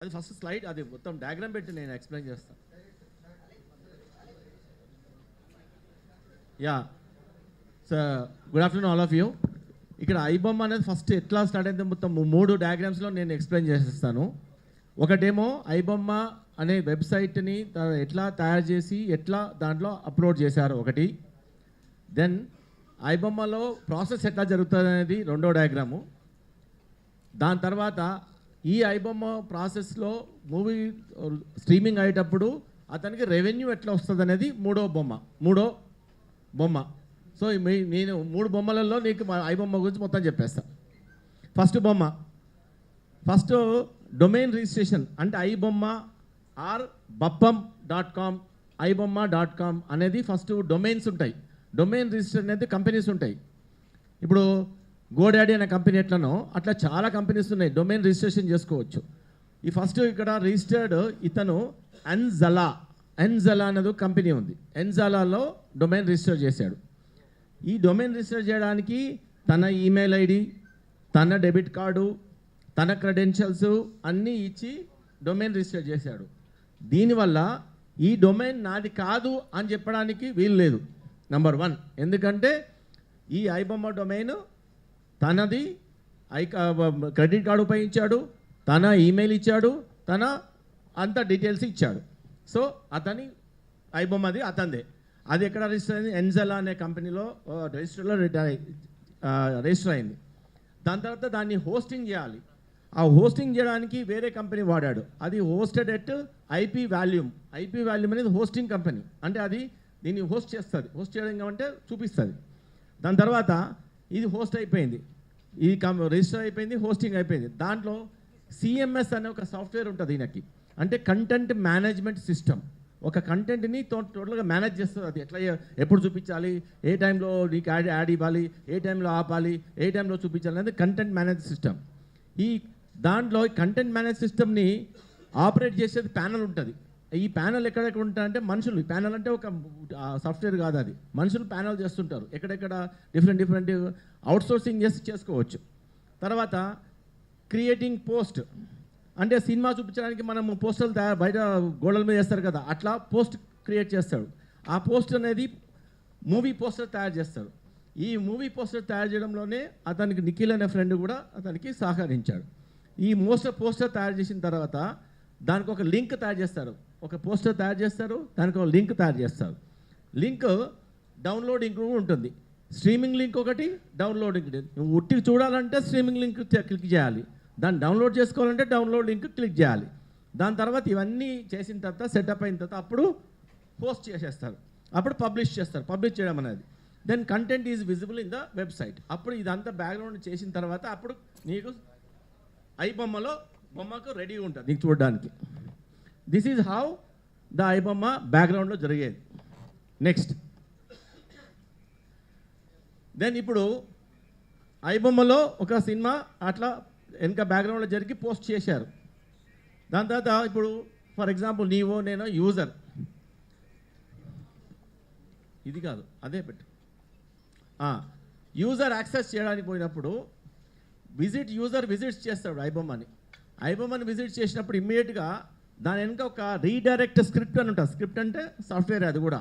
అది first slide, అది మొత్తం డయాగ్రామ్ పెట్టి నేను ఎక్స్ప్లెయిన్ చేస్తాను. Yeah sir, good afternoon all of you. ఇక్కడ ఐబొమ్మ అనేది ఫస్ట్ ఎట్లా స్టార్ట్ అయితే మొత్తం 3 డయాగ్రామ్స్లో నేను ఎక్స్ప్లెయిన్ చేసేస్తాను. ఒకటేమో ఐబొమ్మ అనే వెబ్సైట్ని ఎట్లా తయారు చేసి ఎట్లా దాంట్లో అప్లోడ్ చేశారు ఒకటి. దెన్ ఐబొమ్మలో ప్రాసెస్ ఎట్లా జరుగుతుంది అనేది రెండో డయాగ్రాము. దాని తర్వాత ఈ ఐబొమ్మ ప్రాసెస్లో మూవీ స్ట్రీమింగ్ అయ్యేటప్పుడు అతనికి రెవెన్యూ ఎట్లా వస్తుంది అనేది మూడో బొమ్మ. సో నేను 3 బొమ్మలలో నీకు ఐబొమ్మ గురించి మొత్తం చెప్పేస్తాను. ఫస్ట్ బొమ్మ, ఫస్ట్ డొమైన్ రిజిస్ట్రేషన్ అంటే ఐబొమ్మ ఆర్ బప్పం.com ఐబొమ్మ.com అనేది ఫస్ట్ డొమైన్స్ ఉంటాయి. డొమైన్ రిజిస్టర్ అనేది కంపెనీస్ ఉంటాయి. ఇప్పుడు గోడాడీ అనే కంపెనీ ఎట్లనో అట్లా చాలా కంపెనీస్ ఉన్నాయి, డొమైన్ రిజిస్ట్రేషన్ చేసుకోవచ్చు. ఈ ఫస్ట్ ఇక్కడ రిజిస్టర్డ్ ఇతను ఎన్జలా అనేది కంపెనీ ఉంది. ఎన్జలాలో డొమైన్ రిజిస్టర్ చేశాడు. ఈ డొమైన్ రిజిస్టర్ చేయడానికి తన ఈమెయిల్ ఐడి, తన డెబిట్ కార్డు, తన క్రెడెన్షియల్స్ అన్నీ ఇచ్చి డొమైన్ రిజిస్టర్ చేశాడు. దీనివల్ల ఈ డొమైన్ నాది కాదు అని చెప్పడానికి వీలు లేదు. నెంబర్ 1, ఎందుకంటే ఈ ఐబొమ్మ డొమైన్ తనది, క్రెడిట్ కార్డు ఉపయోగించాడు, తన ఈమెయిల్ ఇచ్చాడు, తన అంత డీటెయిల్స్ ఇచ్చాడు. సో అతని ఐబొమ్మది అతనిదే. అది ఎక్కడ రిజిస్టర్ అయింది? ఎన్జలా అనే కంపెనీలో రిజిస్టర్ అయింది. దాని తర్వాత దాన్ని హోస్టింగ్ చేయాలి. ఆ హోస్టింగ్ చేయడానికి వేరే కంపెనీ వాడాడు. అది హోస్టెడ్ ఎట్ ఐపీ వాల్యూమ్ అనేది హోస్టింగ్ కంపెనీ. అంటే అది దీన్ని హోస్ట్ చేస్తుంది. హోస్ట్ చేయడం అంటే చూపిస్తుంది. దాని తర్వాత ఇది హోస్ట్ అయిపోయింది, ఈ రిజిస్టర్ అయిపోయింది, హోస్టింగ్ అయిపోయింది. దాంట్లో సిఎంఎస్ అనే ఒక సాఫ్ట్వేర్ ఉంటుంది ఈయనకి. అంటే కంటెంట్ మేనేజ్మెంట్ సిస్టమ్. ఒక కంటెంట్ని టోటల్గా మేనేజ్ చేస్తుంది. అది ఎట్లా ఎప్పుడు చూపించాలి, ఏ టైంలో నీకు యాడ్ ఇవ్వాలి, ఏ టైంలో ఆపాలి, ఏ టైంలో చూపించాలి అనేది కంటెంట్ మేనేజ్ సిస్టమ్. ఈ దాంట్లో కంటెంట్ మేనేజ్ సిస్టమ్ని ఆపరేట్ చేసేది ప్యానల్ ఉంటుంది. ఈ ప్యానల్ ఎక్కడెక్కడ ఉంటాయంటే మనుషులు. ప్యానల్ అంటే ఒక సాఫ్ట్వేర్ కాదు, అది మనుషులు ప్యానల్ చేస్తుంటారు. ఎక్కడెక్కడ డిఫరెంట్ అవుట్సోర్సింగ్ చేసి చేసుకోవచ్చు. తర్వాత క్రియేటింగ్ పోస్ట్ అంటే సినిమా చూపించడానికి మనం పోస్టర్లు బయట గోడల మీద చేస్తారు కదా, అట్లా పోస్ట్ క్రియేట్ చేస్తాడు. ఆ పోస్ట్ అనేది మూవీ పోస్టర్ తయారు చేస్తాడు. ఈ మూవీ పోస్టర్ తయారు చేయడంలోనే అతనికి నిఖిల్ అనే ఫ్రెండ్ కూడా అతనికి సహకరించాడు. ఈ పోస్టర్ తయారు చేసిన తర్వాత దానికి ఒక లింక్ తయారు చేస్తారు. ఒక పోస్టర్ తయారు చేస్తారు, దానికి ఒక లింక్ తయారు చేస్తారు. లింక్ డౌన్లోడింగ్ కూడా ఉంటుంది. స్ట్రీమింగ్ లింక్ ఒకటి, డౌన్లోడింగ్. నువ్వు ఉట్టికి చూడాలంటే స్ట్రీమింగ్ లింక్ క్లిక్ చేయాలి, దాన్ని డౌన్లోడ్ చేసుకోవాలంటే డౌన్లోడ్ లింక్ క్లిక్ చేయాలి. దాని తర్వాత ఇవన్నీ చేసిన తర్వాత సెటప్ అయిన తర్వాత అప్పుడు పోస్ట్ చేసేస్తారు, అప్పుడు పబ్లిష్ చేస్తారు. పబ్లిష్ చేయడం అనేది then content is visible in the website. అప్పుడు ఇదంతా బ్యాక్గ్రౌండ్ చేసిన తర్వాత అప్పుడు నీకు బొమ్మకు రెడీ ఉంటుంది నీకు చూడడానికి. This is how the iBomma బ్యాక్గ్రౌండ్లో జరిగేది. నెక్స్ట్ దెన్ ఇప్పుడు ఐబొమ్మలో ఒక సినిమా అట్లా వెనక బ్యాక్గ్రౌండ్లో జరిగి పోస్ట్ చేశారు. దాని తర్వాత ఇప్పుడు ఫర్ ఎగ్జాంపుల్ నీవో నేను యూజర్, ఇది కాదు అదే పెట్టు, యూజర్ యాక్సెస్ చేయడానికి పోయినప్పుడు యూజర్ విజిట్స్ చేస్తాడు ఐబొమ్మని విజిట్ చేసినప్పుడు ఇమ్మీడియట్గా దాని వెనుక ఒక రీడైరెక్ట్ స్క్రిప్ట్ అని ఉంటుంది. స్క్రిప్ట్ అంటే సాఫ్ట్వేర్, అది కూడా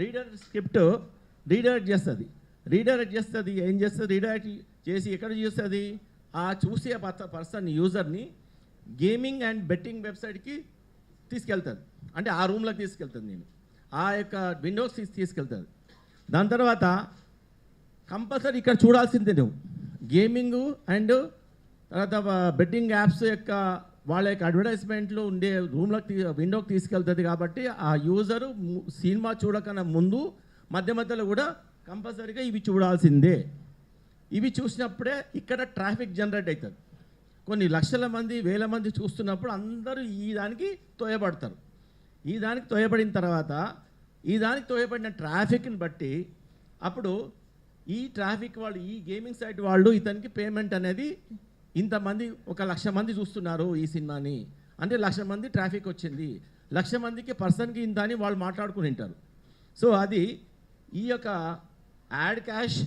రీడైరెక్ట్ చేస్తుంది. ఏం చేస్తుంది? రీడైరెక్ట్ చేసి ఎక్కడ చూస్తుంది? ఆ చూసే పర్సన్ యూజర్ని గేమింగ్ అండ్ బెట్టింగ్ వెబ్సైట్కి తీసుకెళ్తుంది. అంటే ఆ రూమ్లోకి తీసుకెళ్తుంది, నేను ఆ యొక్క విండోస్ తీసుకెళ్తుంది. దాని తర్వాత కంపల్సరీ ఇక్కడ చూడాల్సిందే నువ్వు గేమింగ్ అండ్ తర్వాత బెట్టింగ్ యాప్స్ యొక్క వాళ్ళ యొక్క అడ్వర్టైజ్మెంట్లు ఉండే రూమ్లోకి విండోకి తీసుకెళ్తుంది. కాబట్టి ఆ యూజరు సినిమా చూడకన్నా ముందు మధ్యలో కూడా కంపల్సరీగా ఇవి చూడాల్సిందే. ఇవి చూసినప్పుడే ఇక్కడ ట్రాఫిక్ జనరేట్ అవుతుంది. కొన్ని లక్షల మంది, వేల మంది చూస్తున్నప్పుడు అందరూ ఈ దానికి తోయబడతారు. ఈ దానికి తోయబడిన తర్వాత ఈ దానికి తోయబడిన ట్రాఫిక్ని బట్టి అప్పుడు ఈ ట్రాఫిక్ వాళ్ళు, ఈ గేమింగ్ సైట్ వాళ్ళు ఇతనికి పేమెంట్ అనేది ఇంతమంది, 1,00,000 మంది చూస్తున్నారు ఈ సినిమాని అంటే 1,00,000 మంది ట్రాఫిక్ వచ్చింది, 1,00,000 మందికి పర్సన్కి ఇంత అని వాళ్ళు మాట్లాడుకుని ఉంటారు. సో అది ఈ యొక్క యాడ్ క్యాష్,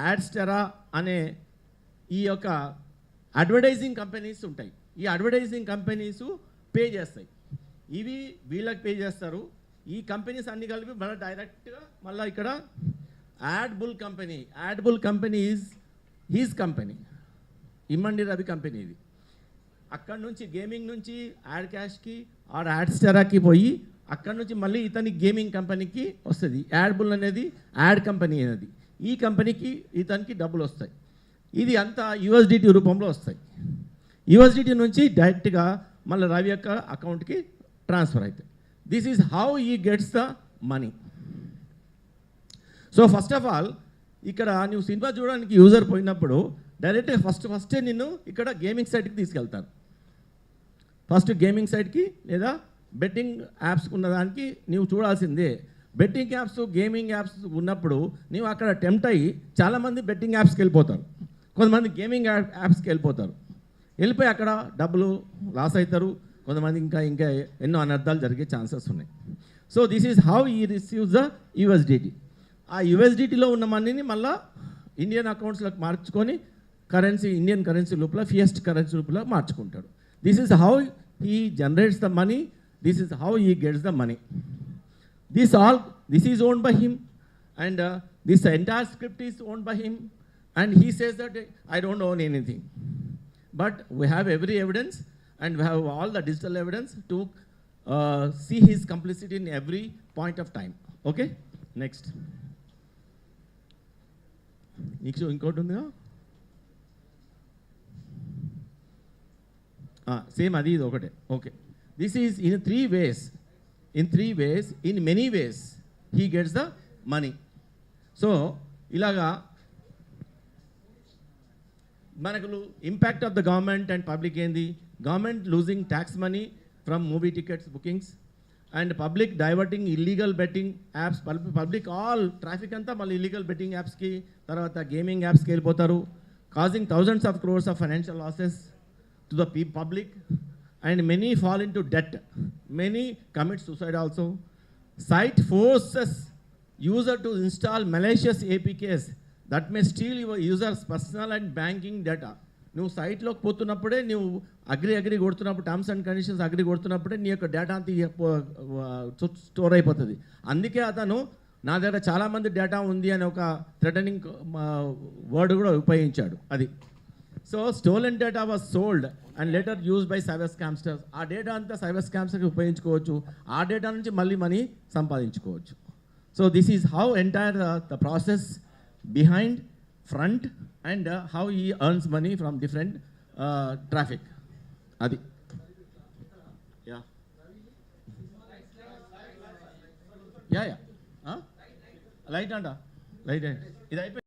యాడ్స్టెరా అనే ఈ యొక్క అడ్వర్టైజింగ్ కంపెనీస్ ఉంటాయి. ఈ అడ్వర్టైజింగ్ కంపెనీస్ పే చేస్తాయి. ఇవి వీళ్ళకి పే చేస్తారు. ఈ కంపెనీస్ అన్ని కలిపి మళ్ళీ డైరెక్ట్గా మళ్ళీ ఇక్కడ యాడ్బుల్ కంపెనీ ఈజ్ హీజ్ కంపెనీ, ఇమ్మండి రవి కంపెనీ ఇది. అక్కడ నుంచి గేమింగ్ నుంచి యాడ్ క్యాష్కి ఆర్ యాడ్ స్టారాకి పోయి అక్కడ నుంచి మళ్ళీ ఇతని గేమింగ్ కంపెనీకి వస్తుంది. యాడ్బుల్ అనేది యాడ్ కంపెనీ అనేది, ఈ కంపెనీకి ఇతనికి డబ్బులు వస్తాయి. ఇది అంతా యూఎస్డిటీ రూపంలో వస్తాయి. యూఎస్డిటీ నుంచి డైరెక్ట్గా మళ్ళీ రవి యొక్క అకౌంట్కి ట్రాన్స్ఫర్ అవుతాయి. దిస్ ఈజ్ హౌ ఈ gets the money. So first of all ఇక్కడ నువ్వు సినిమా చూడడానికి యూజర్ పోయినప్పుడు డైరెక్ట్గా ఫస్టే నిన్ను ఇక్కడ గేమింగ్ సైట్కి తీసుకెళ్తాను. ఫస్ట్ గేమింగ్ సైట్కి లేదా బెట్టింగ్ యాప్స్ ఉన్నదానికి నీవు చూడాల్సిందే. బెట్టింగ్ యాప్స్ గేమింగ్ యాప్స్ ఉన్నప్పుడు నీవు అక్కడ టెంప్ట్ అయ్యి చాలామంది బెట్టింగ్ యాప్స్కి వెళ్ళిపోతారు, కొంతమంది గేమింగ్ యాప్స్కి వెళ్ళిపోతారు. వెళ్ళిపోయి అక్కడ డబ్బులు లాస్ అవుతారు, కొంతమంది ఇంకా ఎన్నో అనర్థాలు జరిగే ఛాన్సెస్ ఉన్నాయి. సో దిస్ ఈజ్ హౌ ఈ రిసీవ్స్ ద యూఎస్డిటీ. ఆ యూఎస్డిటీలో ఉన్న మనీని మళ్ళీ ఇండియన్ అకౌంట్స్లోకి మార్చుకొని కరెన్సీ, ఇండియన్ కరెన్సీ లోపల ఫియస్ట్ కరెన్సీ లోపల మార్చుకుంటాడు. This is how he generates the money, this is how he gets the money. This is owned by him, and this entire script is owned by him, and he says that I don't own anything. But we have every evidence, and we have all the digital evidence to see his complicity in every point of time. Okay, next. Next ఇంకోటి ఉందిగా, same అది ఇది ఒకటే. Okay, this is in three ways, in many ways he gets the money. So ilaga manaku impact of the government and public endi, government losing tax money from movie tickets bookings, and public diverting illegal betting apps, public all traffic anta malli illegal betting apps ki tarvata gaming apps ki vellipotaru, causing thousands of crores of financial losses to the public, and many fall into debt, many commit suicide also. Site forces user to install malicious APKs that may steal your user's personal and banking data. నువ్వు సైట్లోకి పోతున్నప్పుడే నువ్వు agree కొడుతున్నప్పుడు, terms and conditions agree కొడుతున్నప్పుడే నీ యొక్క data అంతా store అయిపోతుంది. అందుకే అతను నా దగ్గర చాలామంది డేటా ఉంది అని ఒక థ్రెటనింగ్ వర్డ్ కూడా ఉపయోగించాడు. అది so stolen data was sold and later used by cyber scamsters. ఆ డేటా అంతా సైబర్ స్కామ్స్కి ఉపయోగించుకోవచ్చు, ఆ డేటా నుంచి మళ్ళీ మనీ సంపాదించుకోవచ్చు. So this is how entire the process behind front and how he earns money from different traffic. అది యా లైట్ అంట, లైట్ ఇది అయిపోయింది.